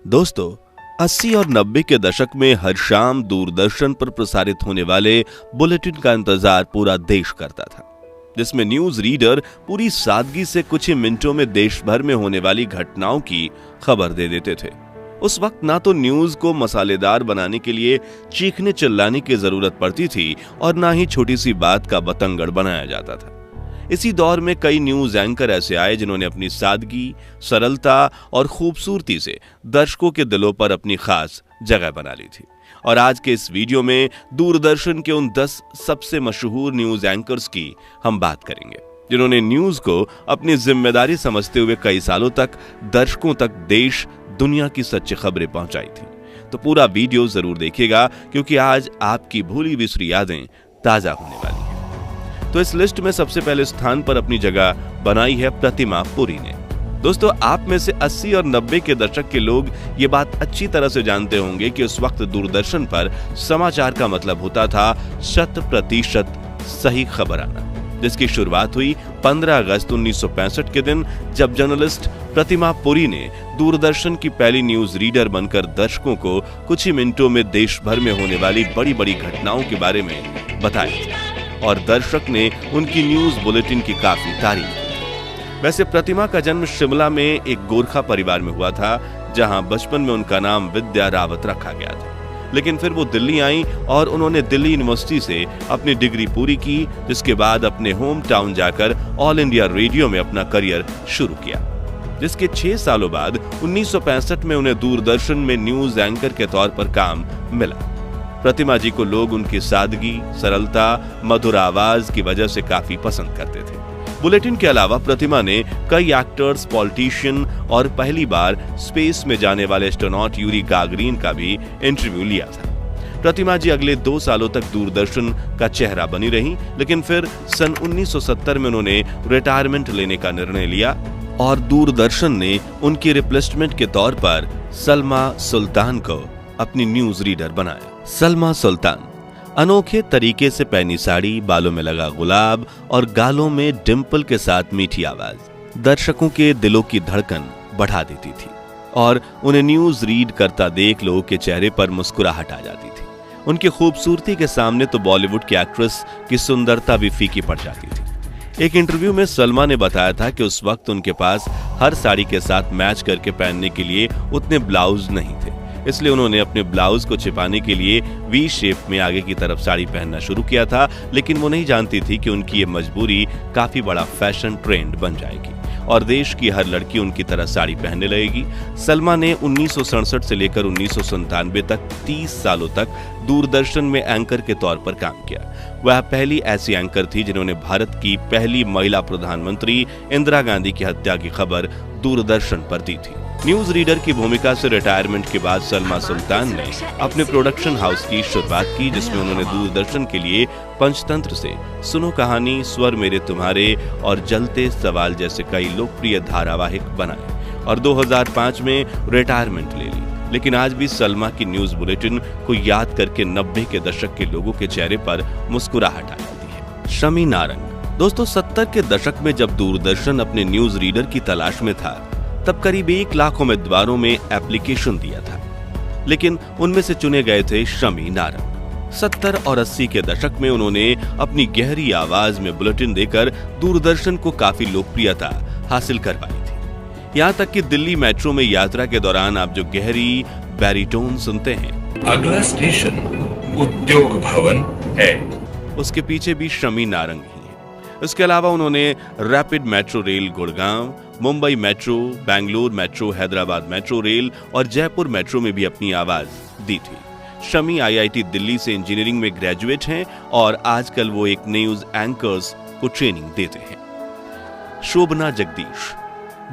दोस्तों, 80 और 90 के दशक में हर शाम दूरदर्शन पर प्रसारित होने वाले बुलेटिन का इंतजार पूरा देश करता था, जिसमें न्यूज रीडर पूरी सादगी से कुछ ही मिनटों में देश भर में होने वाली घटनाओं की खबर दे देते थे। उस वक्त ना तो न्यूज को मसालेदार बनाने के लिए चीखने चिल्लाने की जरूरत पड़ती थी और ना ही छोटी सी बात का बतंगड़ बनाया जाता था। इसी दौर में कई न्यूज एंकर ऐसे आए जिन्होंने अपनी सादगी, सरलता और खूबसूरती से दर्शकों के दिलों पर अपनी खास जगह बना ली थी। और आज के इस वीडियो में दूरदर्शन के उन 10 सबसे मशहूर न्यूज एंकर्स की हम बात करेंगे, जिन्होंने न्यूज को अपनी जिम्मेदारी समझते हुए कई सालों तक दर्शकों तक देश दुनिया की सच्ची खबरें पहुंचाई थी। तो पूरा वीडियो जरूर देखिएगा, क्योंकि आज आपकी भूली बिसरी यादें ताजा होने वाली हैं। तो इस लिस्ट में सबसे पहले स्थान पर अपनी जगह बनाई है प्रतिमा पुरी ने। दोस्तों, आप में से 80 और 90 के दशक के लोग ये बात अच्छी तरह से जानते होंगे कि उस वक्त दूरदर्शन पर समाचार का मतलब होता था 100% सही खबर आना, जिसकी शुरुआत हुई 15 अगस्त 1965 के दिन, जब जर्नलिस्ट प्रतिमा पुरी ने दूरदर्शन की पहली न्यूज रीडर बनकर दर्शकों को कुछ ही मिनटों में देश भर में होने वाली बड़ी बड़ी घटनाओं के बारे में बताया और दर्शक ने उनकी न्यूज बुलेटिन की काफी तारीफ की। वैसे प्रतिमा का जन्म शिमला में एक गोरखा परिवार में हुआ था, जहां बचपन में उनका नाम विद्या रावत रखा गया था। लेकिन फिर वो दिल्ली आई और उन्होंने दिल्ली यूनिवर्सिटी से अपनी डिग्री पूरी की, जिसके बाद अपने होम टाउन जाकर ऑल इंडिया रेडियो में अपना करियर शुरू किया, जिसके 6 सालों बाद 1965 में उन्हें दूरदर्शन में न्यूज एंकर के तौर पर काम मिला। प्रतिमा जी को लोग उनकी सादगी, सरलता, मधुर आवाज की वजह से काफी पसंद करते थे। बुलेटिन के अलावा प्रतिमा ने कई एक्टर्स, पॉलिटिशियन और पहली बार स्पेस में जाने वाले एस्ट्रोनॉट यूरी गागरिन का भी इंटरव्यू लिया था। प्रतिमा जी अगले 2 सालों तक दूरदर्शन का चेहरा बनी रही, लेकिन फिर सन 1970 में उन्होंने रिटायरमेंट लेने का निर्णय लिया और दूरदर्शन ने उनकी रिप्लेसमेंट के तौर पर सलमा सुल्तान को अपनी न्यूज रीडर बनाया। सलमा सुल्तान अनोखे तरीके से पहनी साड़ी, बालों में लगा गुलाब और गालों में डिंपल के साथ मीठी आवाज दर्शकों के दिलों की धड़कन बढ़ा देती थी और उन्हें न्यूज रीड करता देख लोगों के चेहरे पर मुस्कुराहट आ जाती थी। उनकी खूबसूरती के सामने तो बॉलीवुड की एक्ट्रेस की सुंदरता भी फीकी पड़ जाती थी। एक इंटरव्यू में सलमा ने बताया था कि उस वक्त उनके पास हर साड़ी के साथ मैच करके पहनने के लिए उतने ब्लाउज नहीं थे, इसलिए उन्होंने अपने ब्लाउज को छिपाने के लिए वी शेप में आगे की तरफ साड़ी पहनना शुरू किया था। लेकिन वो नहीं जानती थी कि उनकी ये मजबूरी काफी बड़ा फैशन ट्रेंड बन जाएगी और देश की हर लड़की उनकी तरह साड़ी पहनने लगेगी। सलमा ने 1967 से लेकर 1997 तक 30 सालों तक दूरदर्शन में एंकर के तौर पर काम किया। वह पहली ऐसी एंकर थी जिन्होंने भारत की पहली महिला प्रधानमंत्री इंदिरा गांधी की हत्या की खबर दूरदर्शन पर दी थी। न्यूज रीडर की भूमिका से रिटायरमेंट के बाद सलमा सुल्तान ने अपने प्रोडक्शन हाउस की शुरुआत की, जिसमें उन्होंने दूरदर्शन के लिए पंचतंत्र से सुनो कहानी, स्वर मेरे तुम्हारे और जलते सवाल जैसे कई लोकप्रिय धारावाहिक बनाए और 2005 में रिटायरमेंट ले ली। लेकिन आज भी सलमा की न्यूज बुलेटिन को याद करके 90 के दशक के लोगों के चेहरे पर मुस्कुराहट आ जाती है। शमी नारंग। दोस्तों, 70 के दशक में जब दूरदर्शन अपने न्यूज रीडर की तलाश में था, तब करीब 1 लाख उम्मीदवारों में एप्लीकेशन दिया था, लेकिन उनमें से चुने गए थे शमी नारंग। 70 और 80 के दशक में उन्होंने अपनी गहरी आवाज में बुलेटिन देकर दूरदर्शन को काफी लोकप्रियता हासिल करवाई थी। यहाँ तक कि दिल्ली मेट्रो में यात्रा के दौरान आप जो गहरी बैरिटोन सुनते हैं, अगला स्टेशन उद्योग भवन है, उसके पीछे भी शमी नारंग ही है। इसके अलावा उन्होंने rapid metro rail Gurgaon, Mumbai metro, Bengaluru metro, Hyderabad metro rail और जयपुर मेट्रो में भी अपनी आवाज दी थी। शमी IIT दिल्ली से इंजीनियरिंग में ग्रेजुएट हैं और आजकल वो एक न्यूज एंकर्स को ट्रेनिंग देते हैं। शोभना जगदीश।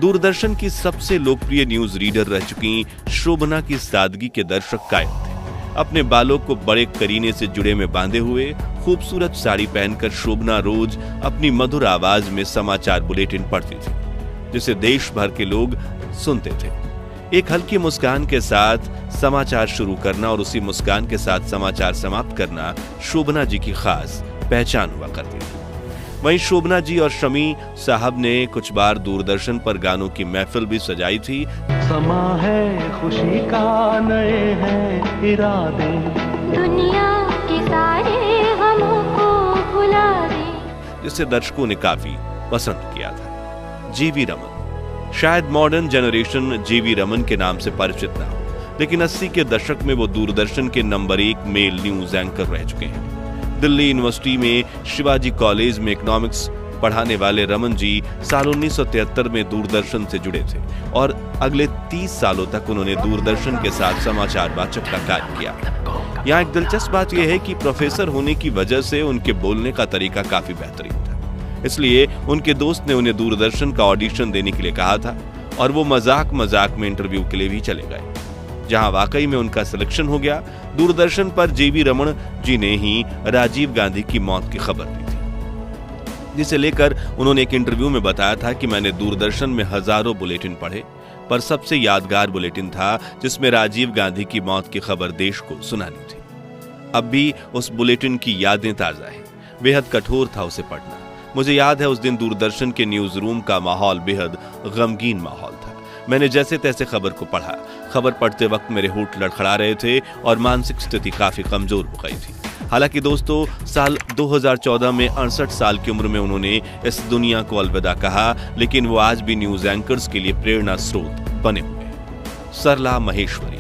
दूरदर्शन की सबसे लोकप्रिय न्यूज रीडर रह चुकी शोभना की सादगी के दर्शक कायल थे। अपने बालों को बड़े करीने से जुड़े में बांधे हुए खूबसूरत साड़ी पहनकर शोभना रोज अपनी मधुर आवाज में समाचार बुलेटिन पढ़ती थी, जिसे देश भर के लोग सुनते थे। एक हल्की मुस्कान के साथ समाचार शुरू करना और उसी मुस्कान के साथ समाचार समाप्त करना शोभना जी की खास पहचान हुआ करती थी। वहीं शोभना जी और शमी साहब ने कुछ बार दूरदर्शन पर गानों की महफिल भी सजाई थी। समा है खुशी का, नए हैं इरादे, दुनिया के सारे गमों को भुला दे, जिसे दर्शकों ने काफी पसंद किया था। जीवी रमन शायद मॉडर्न जनरेशन जीवी रमन के नाम से परिचित ना हो, लेकिन 80 के दशक में वो दूरदर्शन के नंबर 1 मेल न्यूज एंकर रह चुके हैं। दिल्ली यूनिवर्सिटी में शिवाजी कॉलेज में इकोनॉमिक्स पढ़ाने वाले रमन जी साल 1973 में दूरदर्शन से जुड़े थे और अगले 30 सालों तक उन्होंने दूरदर्शन के साथ समाचार वाचक का कार्य किया। यहाँ एक दिलचस्प बात यह है कि प्रोफेसर होने की वजह से उनके बोलने का तरीका काफी बेहतरीन था, इसलिए उनके दोस्त ने उन्हें दूरदर्शन का ऑडिशन देने के लिए कहा था और वो मजाक में इंटरव्यू के लिए भी चले गए, जहां वाकई में उनका सिलेक्शन हो गया। दूरदर्शन पर जीवी रमन जी ने ही राजीव गांधी की मौत की खबर दी थी, जिसे लेकर उन्होंने एक इंटरव्यू में बताया था कि मैंने दूरदर्शन में हजारों बुलेटिन पढ़े, पर सबसे यादगार बुलेटिन था जिसमें राजीव गांधी की मौत की खबर देश को सुनानी थी। अब भी उस बुलेटिन की यादें ताजा हैं। बेहद कठोर था उसे पढ़ना। मुझे याद है उस दिन दूरदर्शन के न्यूज रूम का माहौल बेहद गमगीन माहौल था। मैंने जैसे तैसे खबर को पढ़ा। खबर पढ़ते वक्त मेरे होंठ लड़खड़ा रहे थे और मानसिक स्थिति काफी कमजोर हो गई थी। हालांकि दोस्तों, साल 2014 में 68 साल की उम्र में उन्होंने इस दुनिया को अलविदा कहा, लेकिन वो आज भी न्यूज एंकर्स के लिए प्रेरणा स्रोत बने हुए हैं। सरला महेश्वरी,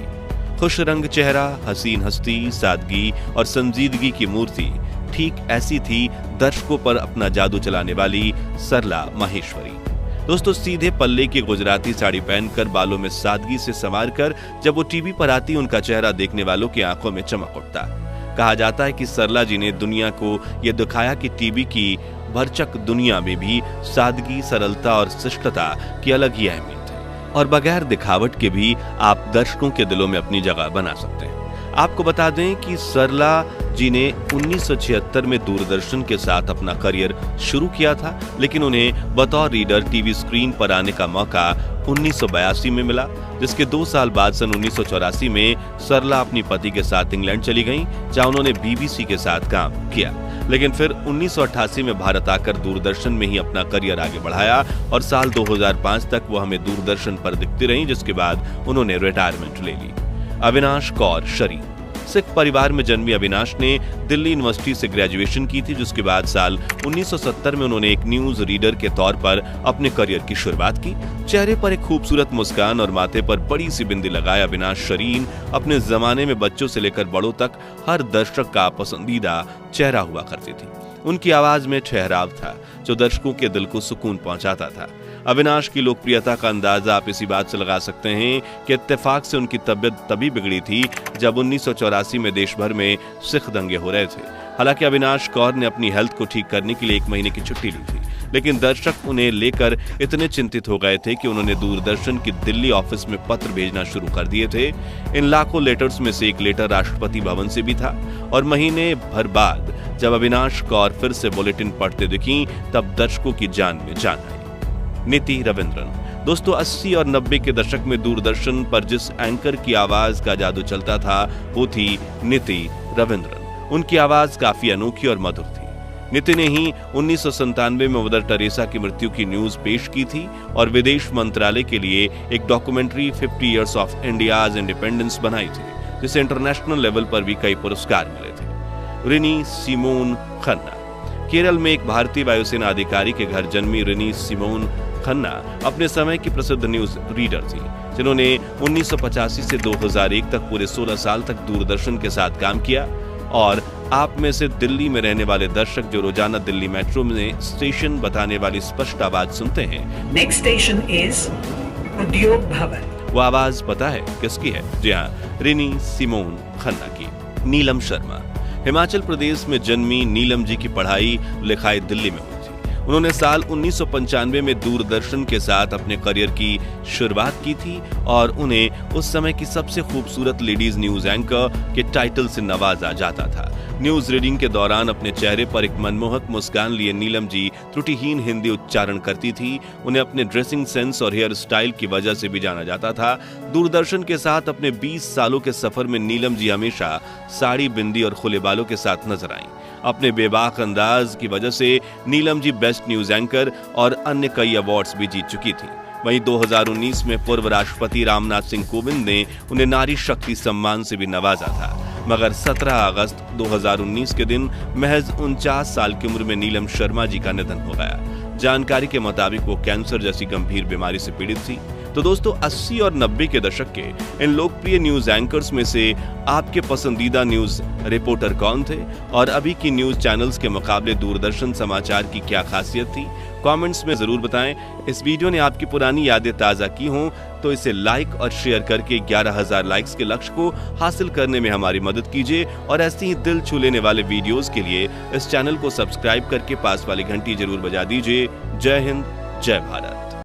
खुश रंग चेहरा, हसीन हस्ती, सादगी और संजीदगी की मूर्ति, ठीक ऐसी थी दर्शकों पर अपना जादू चलाने वाली सरला महेश्वरी। दोस्तों, सीधे पल्ले की गुजराती साड़ी पहनकर, बालों में सादगी से संवारकर जब वो टीवी पर आती, उनका चेहरा देखने वालों की आंखों में चमक उठता। कहा जाता है कि सरला जी ने दुनिया को यह दिखाया कि टीवी की भरचक दुनिया में भी सादगी, सरलता और शिष्टता की अलग ही अहमियत है और बगैर दिखावट के भी आप दर्शकों के दिलों में अपनी जगह बना सकते हैं। आपको बता दें कि सरला जी ने 1976 में दूरदर्शन के साथ अपना करियर शुरू किया था, लेकिन उन्हें बतौर रीडर टीवी स्क्रीन पर आने का मौका 1982 में मिला, जिसके 2 साल बाद सन 1984 में सरला अपनी पति के साथ इंग्लैंड चली गईं, जहां उन्होंने बीबीसी के साथ काम किया। लेकिन फिर 1988 में भारत आकर दूरदर्शन में ही अपना करियर आगे बढ़ाया और साल 2005 तक वो हमें दूरदर्शन पर दिखती रहीं, जिसके बाद उन्होंने रिटायरमेंट ले ली। अविनाश कौर शरीफ, सिख परिवार में जन्मी अविनाश ने दिल्ली यूनिवर्सिटी से ग्रेजुएशन की थी, जिसके बाद साल 1970 में उन्होंने एक न्यूज रीडर के तौर पर अपने करियर की शुरुआत की। चेहरे पर एक खूबसूरत मुस्कान और माथे पर बड़ी सी बिंदी लगाए अविनाश शरीन अपने जमाने में बच्चों से लेकर बड़ों तक हर दर्शक का पसंदीदा चेहरा हुआ करती थी। उनकी आवाज में ठहराव था जो दर्शकों के दिल को सुकून पहुंचाता था। अविनाश की लोकप्रियता का अंदाजा आप इसी बात से लगा सकते हैं कि इत्तेफाक से उनकी तबीयत तभी बिगड़ी थी जब 1984 में देश भर में सिख दंगे हो रहे थे। हालांकि अविनाश कौर ने अपनी हेल्थ को ठीक करने के लिए 1 महीने की छुट्टी ली थी, लेकिन दर्शक उन्हें लेकर इतने चिंतित हो गए थे कि उन्होंने दूरदर्शन की दिल्ली ऑफिस में पत्र भेजना शुरू कर दिए थे। इन लाखों लेटर्स में से एक लेटर राष्ट्रपति भवन से भी था और महीने भर बाद जब अविनाश कौर फिर से बुलेटिन पढ़ते दिखी, तब दर्शकों की जान में जान आई। नीति रविंद्रन, दोस्तों 80 और 90 के दशक में दूरदर्शन पर जिस एंकर की आवाज का जादू चलता था वो थी नीति रविंद्रन। उनकी आवाज काफी अनोखी और मधुर थी। नीति ने ही 1997 में मदर टेरेसा की मृत्यु की न्यूज पेश की थी और विदेश मंत्रालय के लिए एक documentary 50 years of India's independence बनाई थी, जिसे इंटरनेशनल लेवल पर भी कई पुरस्कार मिले थे। रिनी सिमोन खन्ना, केरल में एक भारतीय वायुसेना अधिकारी के घर जन्मी रिनी सिमोन खन्ना अपने समय की प्रसिद्ध न्यूज रीडर थी, जिन्होंने 1985 से 2001 तक पूरे 16 साल तक दूरदर्शन के साथ काम किया। और आप में से दिल्ली में रहने वाले दर्शक जो रोजाना दिल्ली मेट्रो में स्टेशन बताने वाली स्पष्ट आवाज सुनते हैं, नेक्स्ट स्टेशन इज उद्योग भवन, वो आवाज पता है किसकी है? जी हाँ, रिनी सिमोन खन्ना की। नीलम शर्मा, हिमाचल प्रदेश में जन्मी नीलम जी की पढ़ाई लिखाई दिल्ली में हुई थी। उन्होंने साल 1995 में दूरदर्शन के साथ अपने करियर की शुरुआत की थी और उन्हें उस समय की सबसे खूबसूरत लेडीज न्यूज एंकर के टाइटल से नवाजा जाता था। न्यूज रीडिंग के दौरान अपने चेहरे पर एक मनमोहक मुस्कान लिए नीलम जी त्रुटिहीन हिंदी उच्चारण करती थी। उन्हें अपने ड्रेसिंग सेंस और हेयर स्टाइल की वजह से भी जाना जाता था। दूरदर्शन के साथ अपने 20 सालों के सफर में नीलम जी हमेशा साड़ी, बिंदी और खुले बालों के साथ नजर आईं। अपने बेबाक अंदाज की वजह से Neelam ji best news anchor और अन्य कई अवार्ड्स भी जीत चुकी थी। वहीं 2019 में पूर्व राष्ट्रपति रामनाथ सिंह कोविंद ने उन्हें नारी शक्ति सम्मान से भी नवाजा था, मगर 17 अगस्त 2019 के दिन महज 49 साल की उम्र में नीलम शर्मा जी का निधन हो गया। जानकारी के मुताबिक वो कैंसर जैसी गंभीर बीमारी से पीड़ित थी। तो दोस्तों, 80 और 90 के दशक के इन लोकप्रिय न्यूज एंकर्स में से आपके पसंदीदा न्यूज रिपोर्टर कौन थे और अभी की न्यूज चैनल्स के मुकाबले दूरदर्शन समाचार की क्या खासियत थी? कमेंट्स में जरूर बताएं। इस वीडियो ने आपकी पुरानी यादें ताजा की हों तो इसे लाइक और शेयर करके 11,000 लाइक्स के लक्ष्य को हासिल करने में हमारी मदद कीजिए और ऐसे ही दिल छू लेने वाले वीडियोस के लिए इस चैनल को सब्सक्राइब करके पास वाली घंटी जरूर बजा दीजिए। जय हिंद, जय भारत।